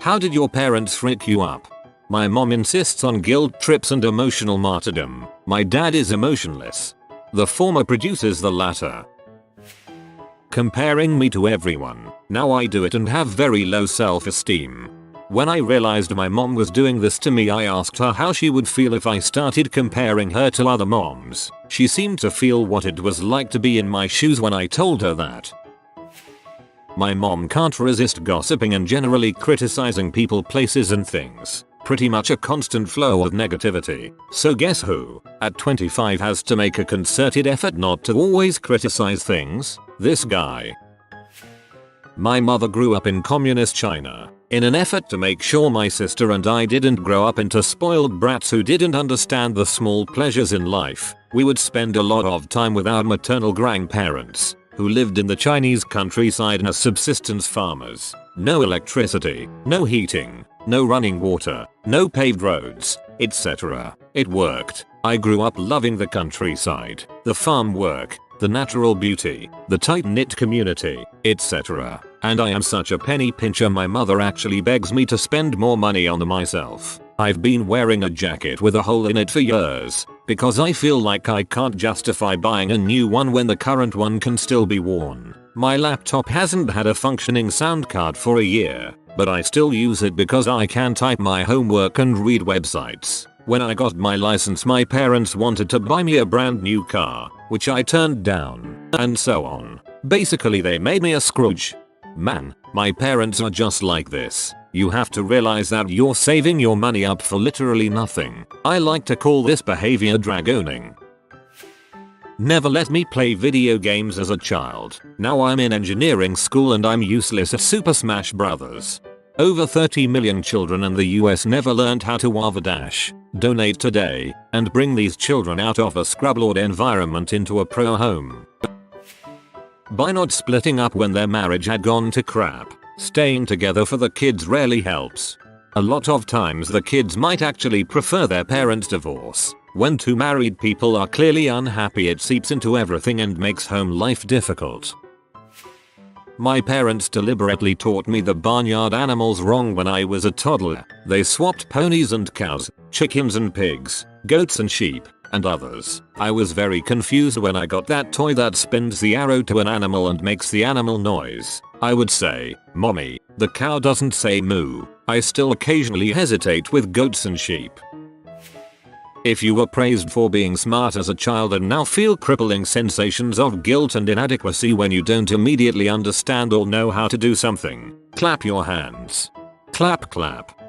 How did your parents freak you up? My mom insists on guilt trips and emotional martyrdom. My dad is emotionless. The former produces the latter. Comparing me to everyone. Now I do it and have very low self-esteem. When I realized my mom was doing this to me, I asked her how she would feel if I started comparing her to other moms. She seemed to feel what it was like to be in my shoes when I told her that. My mom can't resist gossiping and generally criticizing people, places and things. Pretty much a constant flow of negativity. So guess who, at 25, has to make a concerted effort not to always criticize things? This guy. My mother grew up in communist China. In an effort to make sure my sister and I didn't grow up into spoiled brats who didn't understand the small pleasures in life, we would spend a lot of time with our maternal grandparents, who lived in the Chinese countryside as subsistence farmers. No electricity, no heating, no running water, no paved roads, etc. It worked. I grew up loving the countryside, the farm work, the natural beauty, the tight-knit community, etc. And I am such a penny pincher, my mother actually begs me to spend more money on myself. I've been wearing a jacket with a hole in it for years, because I feel like I can't justify buying a new one when the current one can still be worn. My laptop hasn't had a functioning sound card for a year, but I still use it because I can type my homework and read websites. When I got my license, my parents wanted to buy me a brand new car, which I turned down, and so on. Basically they made me a Scrooge. Man, my parents are just like this. You have to realize that you're saving your money up for literally nothing. I like to call this behavior dragoning. Never let me play video games as a child. Now I'm in engineering school and I'm useless at Super Smash Bros. Over 30 million children in the US never learned how to Dash. Donate today and bring these children out of a scrublord environment into a pro home. By not splitting up when their marriage had gone to crap, staying together for the kids rarely helps. A lot of times the kids might actually prefer their parents' divorce. When two married people are clearly unhappy, it seeps into everything and makes home life difficult. My parents deliberately taught me the barnyard animals wrong when I was a toddler. They swapped ponies and cows, chickens and pigs, goats and sheep, and others. I was very confused when I got that toy that spins the arrow to an animal and makes the animal noise. I would say, "Mommy, the cow doesn't say moo." I still occasionally hesitate with goats and sheep. If you were praised for being smart as a child and now feel crippling sensations of guilt and inadequacy when you don't immediately understand or know how to do something, clap your hands. Clap clap.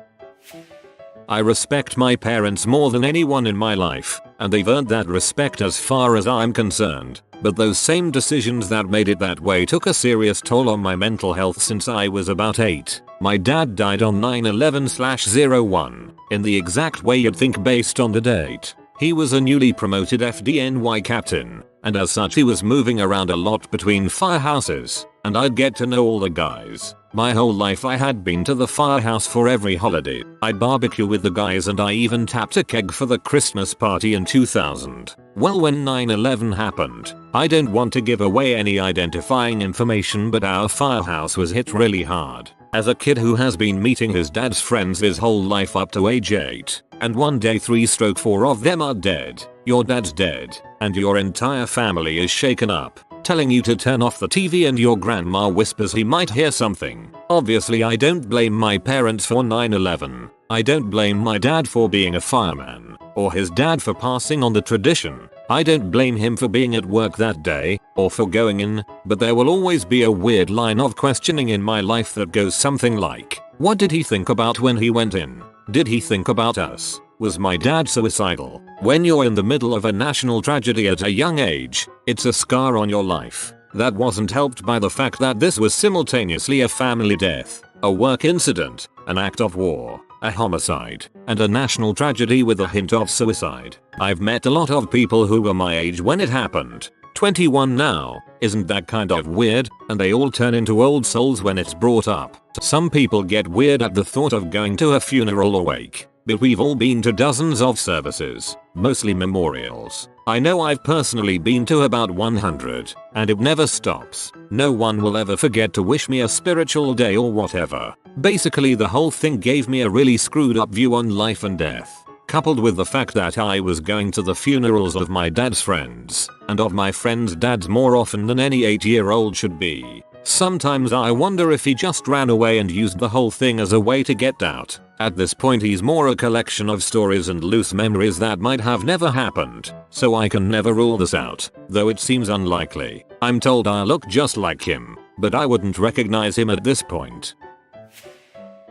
I respect my parents more than anyone in my life, and they've earned that respect as far as I'm concerned. But those same decisions that made it that way took a serious toll on my mental health since I was about 8. My dad died on 9/11/01, in the exact way you'd think based on the date. He was a newly promoted FDNY captain, and as such he was moving around a lot between firehouses, and I'd get to know all the guys. My whole life I had been to the firehouse for every holiday. I'd barbecue with the guys and I even tapped a keg for the Christmas party in 2000. Well, when 9/11 happened, I don't want to give away any identifying information, but our firehouse was hit really hard. As a kid who has been meeting his dad's friends his whole life up to age 8, and one day 3/4 of them are dead, your dad's dead, and your entire family is shaken up, telling you to turn off the TV and your grandma whispers he might hear something. Obviously I don't blame my parents for 9/11. I don't blame my dad for being a fireman, or his dad for passing on the tradition. I don't blame him for being at work that day, or for going in, but there will always be a weird line of questioning in my life that goes something like, what did he think about when he went in? Did he think about us? Was my dad suicidal? When you're in the middle of a national tragedy at a young age, it's a scar on your life. That wasn't helped by the fact that this was simultaneously a family death, a work incident, an act of war, a homicide, and a national tragedy with a hint of suicide. I've met a lot of people who were my age when it happened. 21 now, isn't that kind of weird? And they all turn into old souls when it's brought up. Some people get weird at the thought of going to a funeral or wake. but we've all been to dozens of services, mostly memorials. I know I've personally been to about 100, and it never stops. No one will ever forget to wish me a spiritual day or whatever. Basically the whole thing gave me a really screwed up view on life and death, coupled with the fact that I was going to the funerals of my dad's friends, and of my friends' dads more often than any 8-year-old should be. Sometimes I wonder if he just ran away and used the whole thing as a way to get out. At this point he's more a collection of stories and loose memories that might have never happened, so I can never rule this out, though it seems unlikely. I'm told I look just like him, but I wouldn't recognize him at this point.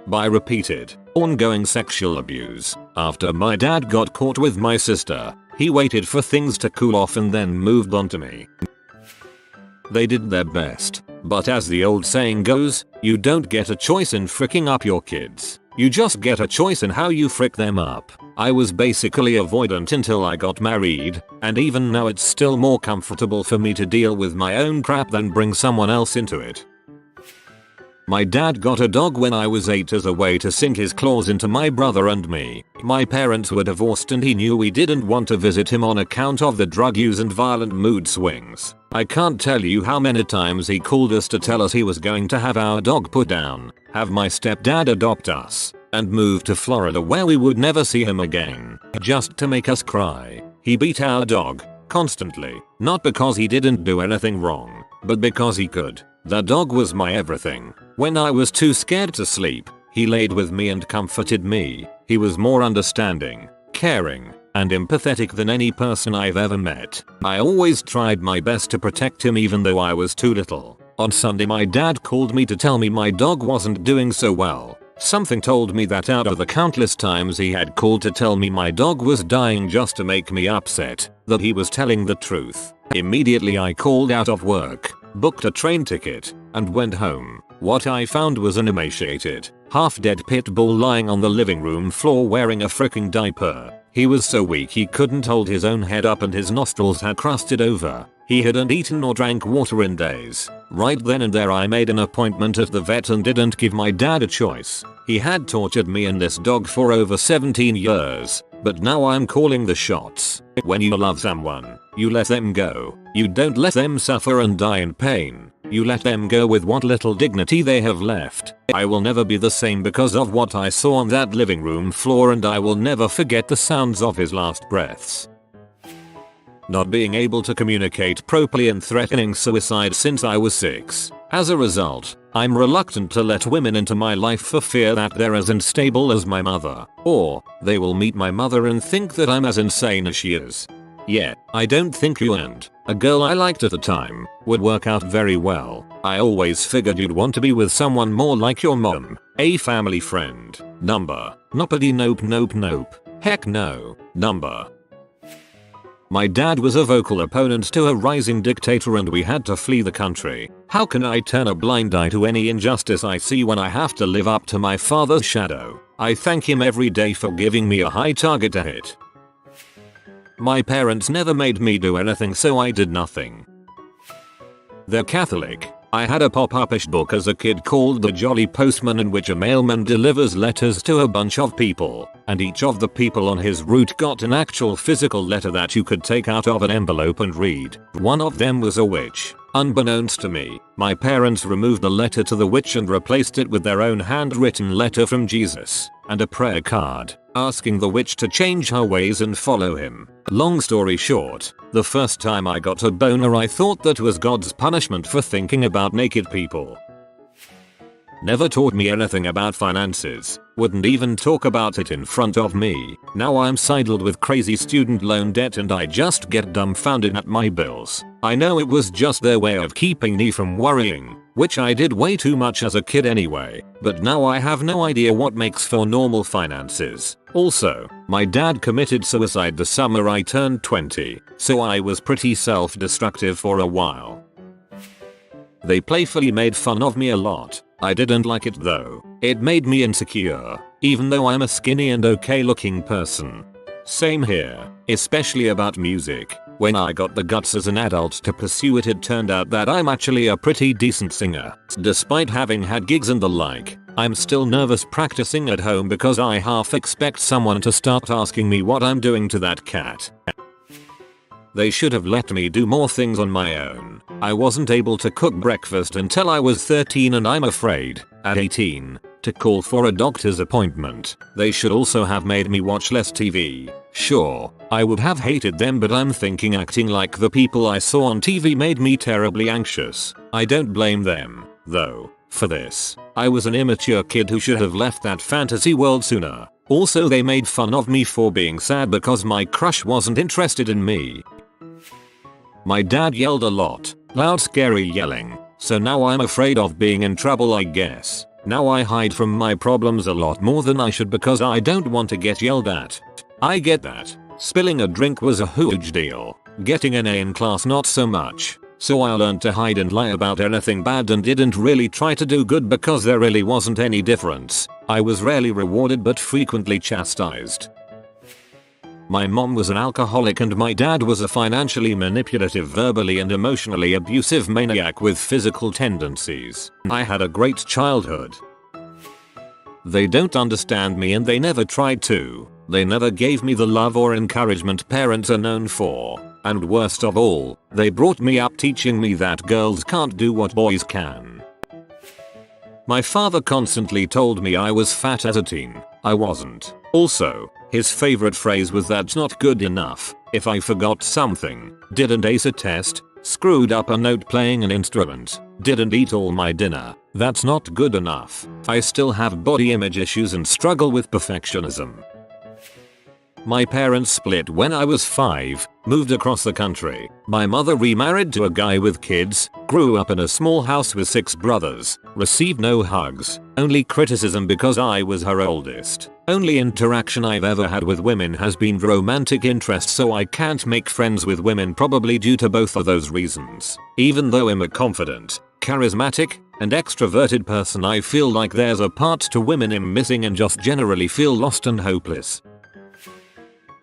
By repeated, ongoing sexual abuse. After my dad got caught with my sister, he waited for things to cool off and then moved on to me. They did their best, but as the old saying goes, you don't get a choice in fricking up your kids. You just get a choice in how you frick them up. I was basically avoidant until I got married, and even now it's still more comfortable for me to deal with my own crap than bring someone else into it. My dad got a dog when I was 8 as a way to sink his claws into my brother and me. My parents were divorced and he knew we didn't want to visit him on account of the drug use and violent mood swings. I can't tell you how many times he called us to tell us he was going to have our dog put down, have my stepdad adopt us, and move to Florida where we would never see him again, just to make us cry. He beat our dog, constantly, not because he didn't do anything wrong, but because he could. The dog was my everything. When I was too scared to sleep, he laid with me and comforted me. He was more understanding, caring, and empathetic than any person I've ever met. I always tried my best to protect him even though I was too little. On Sunday my dad called me to tell me my dog wasn't doing so well. Something told me that out of the countless times he had called to tell me my dog was dying just to make me upset, that he was telling the truth. Immediately I called out of work, booked a train ticket, and went home. What I found was an emaciated, half-dead pit bull lying on the living room floor wearing a freaking diaper. He was so weak he couldn't hold his own head up and his nostrils had crusted over. He hadn't eaten or drank water in days. Right then and there I made an appointment at the vet and didn't give my dad a choice. He had tortured me and this dog for over 17 years, but now I'm calling the shots. When you love someone, you let them go. You don't let them suffer and die in pain. You let them go with what little dignity they have left. I will never be the same because of what I saw on that living room floor, and I will never forget the sounds of his last breaths. Not being able to communicate properly and threatening suicide since I was 6. As a result, I'm reluctant to let women into my life for fear that they're as unstable as my mother, or they will meet my mother and think that I'm as insane as she is. Yeah, I don't think you and a girl I liked at the time would work out very well. I always figured you'd want to be with someone more like your mom, a family friend. Number. Noppity nope nope nope. Heck no. Number. My dad was a vocal opponent to a rising dictator and we had to flee the country. How can I turn a blind eye to any injustice I see when I have to live up to my father's shadow? I thank him every day for giving me a high target to hit. My parents never made me do anything, so I did nothing. They're Catholic. I had a pop-up-ish book as a kid called The Jolly Postman, in which a mailman delivers letters to a bunch of people, and each of the people on his route got an actual physical letter that you could take out of an envelope and read. One of them was a witch. Unbeknownst to me, my parents removed the letter to the witch and replaced it with their own handwritten letter from Jesus, and a prayer card, asking the witch to change her ways and follow him. Long story short, the first time I got a boner I thought that was God's punishment for thinking about naked people. Never taught me anything about finances, wouldn't even talk about it in front of me. Now I'm saddled with crazy student loan debt and I just get dumbfounded at my bills. I know it was just their way of keeping me from worrying, which I did way too much as a kid anyway, but now I have no idea what makes for normal finances. Also, my dad committed suicide the summer I turned 20, so I was pretty self-destructive for a while. They playfully made fun of me a lot. I didn't like it though. It made me insecure, even though I'm a skinny and okay looking person. Same here, especially about music. When I got the guts as an adult to pursue it, it turned out that I'm actually a pretty decent singer. Despite having had gigs and the like, I'm still nervous practicing at home because I half expect someone to start asking me what I'm doing to that cat. They should have let me do more things on my own. I wasn't able to cook breakfast until I was 13 and I'm afraid, at 18, to call for a doctor's appointment. They should also have made me watch less TV. Sure, I would have hated them, but I'm thinking acting like the people I saw on TV made me terribly anxious. I don't blame them, though, for this. I was an immature kid who should have left that fantasy world sooner. Also, they made fun of me for being sad because my crush wasn't interested in me. My dad yelled a lot, loud scary yelling, so now I'm afraid of being in trouble, I guess. Now I hide from my problems a lot more than I should because I don't want to get yelled at. I get that. Spilling a drink was a huge deal. Getting an A in class not so much. So I learned to hide and lie about anything bad and didn't really try to do good because there really wasn't any difference. I was rarely rewarded but frequently chastised. My mom was an alcoholic and my dad was a financially manipulative, verbally and emotionally abusive maniac with physical tendencies. I had a great childhood. They don't understand me and they never tried to. They never gave me the love or encouragement parents are known for. And worst of all, they brought me up teaching me that girls can't do what boys can. My father constantly told me I was fat as a teen. I wasn't. Also, his favorite phrase was "that's not good enough." If I forgot something, didn't ace a test, screwed up a note playing an instrument, didn't eat all my dinner, that's not good enough. I still have body image issues and struggle with perfectionism. My parents split when I was 5, moved across the country. My mother remarried to a guy with kids, grew up in a small house with 6 brothers, received no hugs, only criticism because I was her oldest. Only interaction I've ever had with women has been romantic interest, so I can't make friends with women probably due to both of those reasons. Even though I'm a confident, charismatic, and extroverted person, I feel like there's a part to women I'm missing and just generally feel lost and hopeless.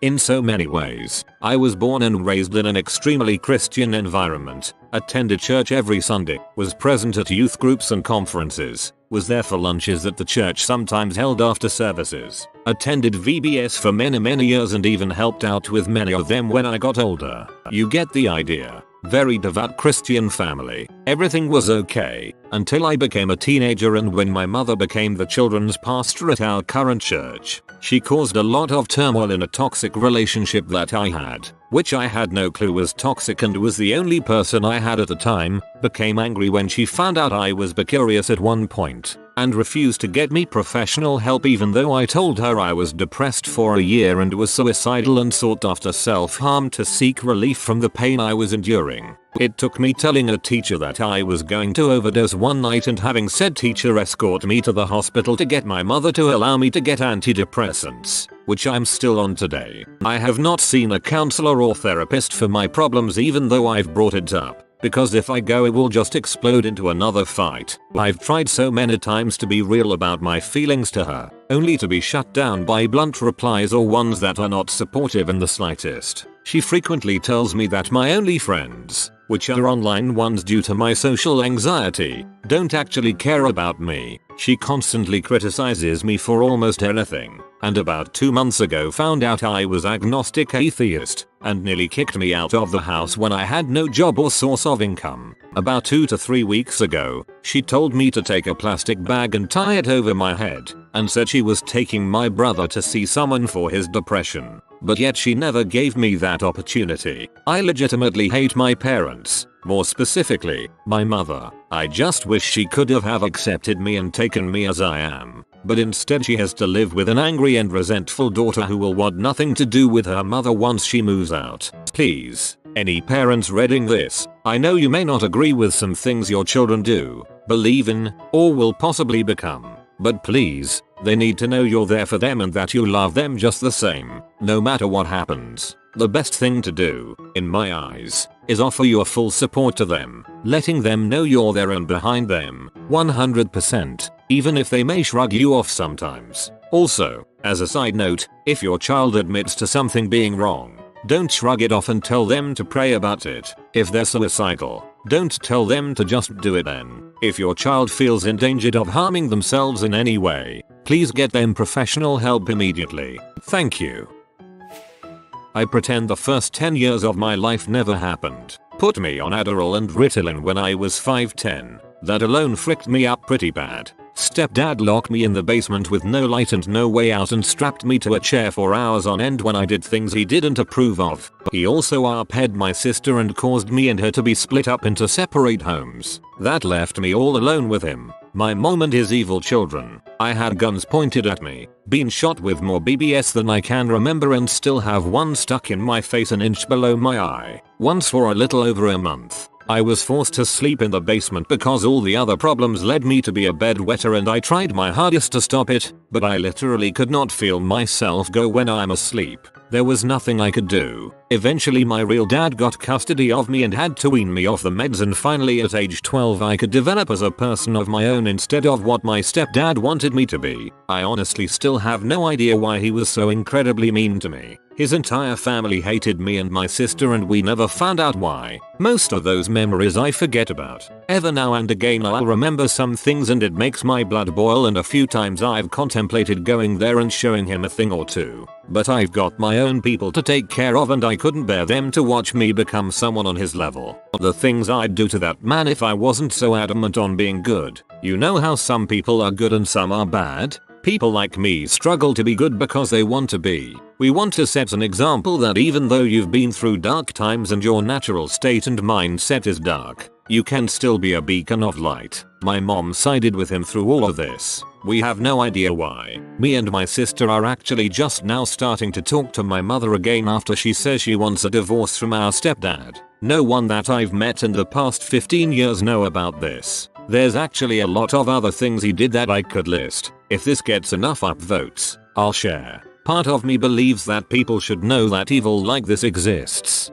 In so many ways, I was born and raised in an extremely Christian environment, attended church every Sunday, was present at youth groups and conferences, was there for lunches that the church sometimes held after services, attended VBS for many years and even helped out with many of them when I got older. You get the idea. Very devout Christian family. Everything was okay until I became a teenager and when my mother became the children's pastor at our current church. She caused a lot of turmoil in a toxic relationship that I had, which I had no clue was toxic and was the only person I had at the time, became angry when she found out I was bi-curious at one point, and refused to get me professional help even though I told her I was depressed for a year and was suicidal and sought after self-harm to seek relief from the pain I was enduring. It took me telling a teacher that I was going to overdose one night and having said teacher escort me to the hospital to get my mother to allow me to get antidepressants, which I'm still on today. I have not seen a counselor or therapist for my problems even though I've brought it up, because if I go it will just explode into another fight. I've tried so many times to be real about my feelings to her, only to be shut down by blunt replies or ones that are not supportive in the slightest. She frequently tells me that my only friends, which are online ones due to my social anxiety, don't actually care about me. She constantly criticizes me for almost anything, and about 2 months ago found out I was agnostic atheist, and nearly kicked me out of the house when I had no job or source of income. About 2 to 3 weeks ago, she told me to take a plastic bag and tie it over my head, and said she was taking my brother to see someone for his depression. But yet she never gave me that opportunity. I legitimately hate my parents, more specifically, my mother. I just wish she could have accepted me and taken me as I am. But instead she has to live with an angry and resentful daughter who will want nothing to do with her mother once she moves out. Please, any parents reading this, I know you may not agree with some things your children do, believe in, or will possibly become. But please, they need to know you're there for them and that you love them just the same, no matter what happens. The best thing to do, in my eyes, is offer your full support to them, letting them know you're there and behind them, 100%, even if they may shrug you off sometimes. Also, as a side note, if your child admits to something being wrong, don't shrug it off and tell them to pray about it. If they're suicidal, Don't tell them to just do it then. If your child feels in danger of harming themselves in any way, please get them professional help immediately. Thank you. I pretend the first 10 years of my life never happened. Put me on Adderall and Ritalin when I was 5'10". That alone fricked me up pretty bad. Stepdad locked me in the basement with no light and no way out and strapped me to a chair for hours on end when I did things he didn't approve of. He also arped my sister and caused me and her to be split up into separate homes. That left me all alone with him, my mom and his evil children. I had guns pointed at me, been shot with more BBS than I can remember and still have one stuck in my face an inch below my eye. Once for a little over a month, I was forced to sleep in the basement because all the other problems led me to be a bedwetter and I tried my hardest to stop it, but I literally could not feel myself go when I'm asleep. There was nothing I could do. Eventually my real dad got custody of me and had to wean me off the meds, and finally at age 12 I could develop as a person of my own instead of what my stepdad wanted me to be. I honestly still have no idea why he was so incredibly mean to me. His entire family hated me and my sister and we never found out why. Most of those memories I forget about. Every now and again I'll remember some things and it makes my blood boil, and a few times I've contemplated going there and showing him a thing or two. But I've got my own people to take care of and I couldn't bear them to watch me become someone on his level. The things I'd do to that man if I wasn't so adamant on being good. You know how some people are good and some are bad? People like me struggle to be good because they want to be. We want to set an example that even though you've been through dark times and your natural state and mindset is dark, you can still be a beacon of light. My mom sided with him through all of this. We have no idea why. Me and my sister are actually just now starting to talk to my mother again after she says she wants a divorce from our stepdad. No one that I've met in the past 15 years know about this. There's actually a lot of other things he did that I could list. If this gets enough upvotes, I'll share. Part of me believes that people should know that evil like this exists.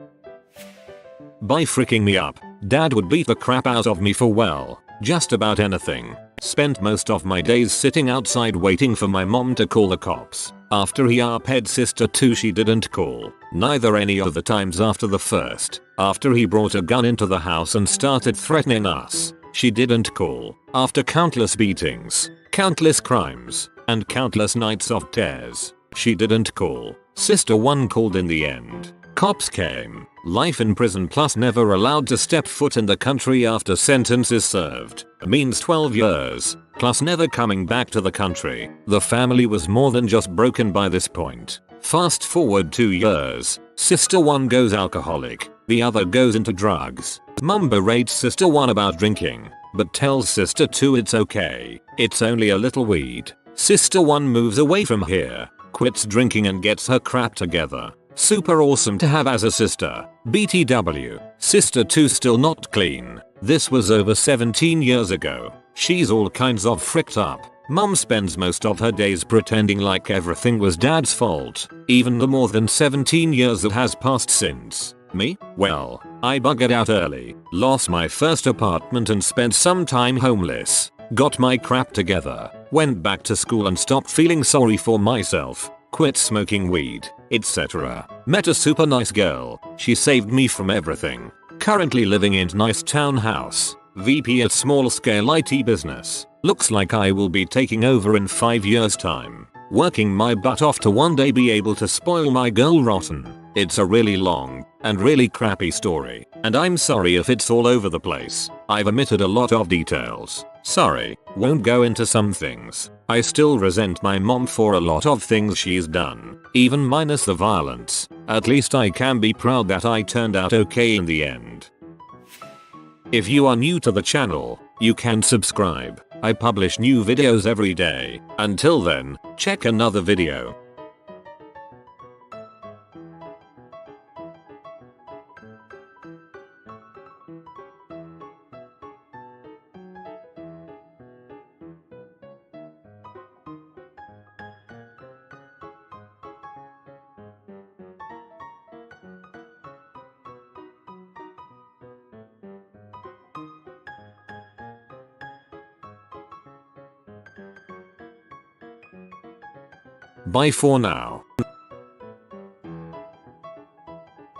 By freaking me up, dad would beat the crap out of me for, well, just about anything. Spent most of my days sitting outside waiting for my mom to call the cops. After he arped sister 2 she didn't call. Neither any of the times after the first. After he brought a gun into the house and started threatening us, she didn't call. After countless beatings, countless crimes, and countless nights of tears, she didn't call. Sister 1 called in the end. Cops came. Life in prison plus never allowed to step foot in the country after sentence is served. Means 12 years. Plus never coming back to the country. The family was more than just broken by this point. Fast forward 2 years. Sister 1 goes alcoholic. The other goes into drugs. Mum berates sister 1 about drinking, but tells sister 2 it's okay. It's only a little weed. Sister 1 moves away from here, quits drinking and gets her crap together. Super awesome to have as a sister. BTW. Sister 2 still not clean. This was over 17 years ago. She's all kinds of fricked up. Mom spends most of her days pretending like everything was dad's fault, even the more than 17 years that has passed since. Me? Well, I buggered out early, lost my first apartment and spent some time homeless. Got my crap together, went back to school and stopped feeling sorry for myself, quit smoking weed, etc. Met a super nice girl. She saved me from everything. Currently living in nice townhouse. VP at small scale IT business. Looks like I will be taking over in 5 years time. Working my butt off to one day be able to spoil my girl rotten. It's a really long and really crappy story, and I'm sorry if it's all over the place. I've omitted a lot of details. Sorry, won't go into some things. I still resent my mom for a lot of things she's done, even minus the violence. At least I can be proud that I turned out okay in the end. If you are new to the channel, you can subscribe. I publish new videos every day. Until then, check another video. Bye for now.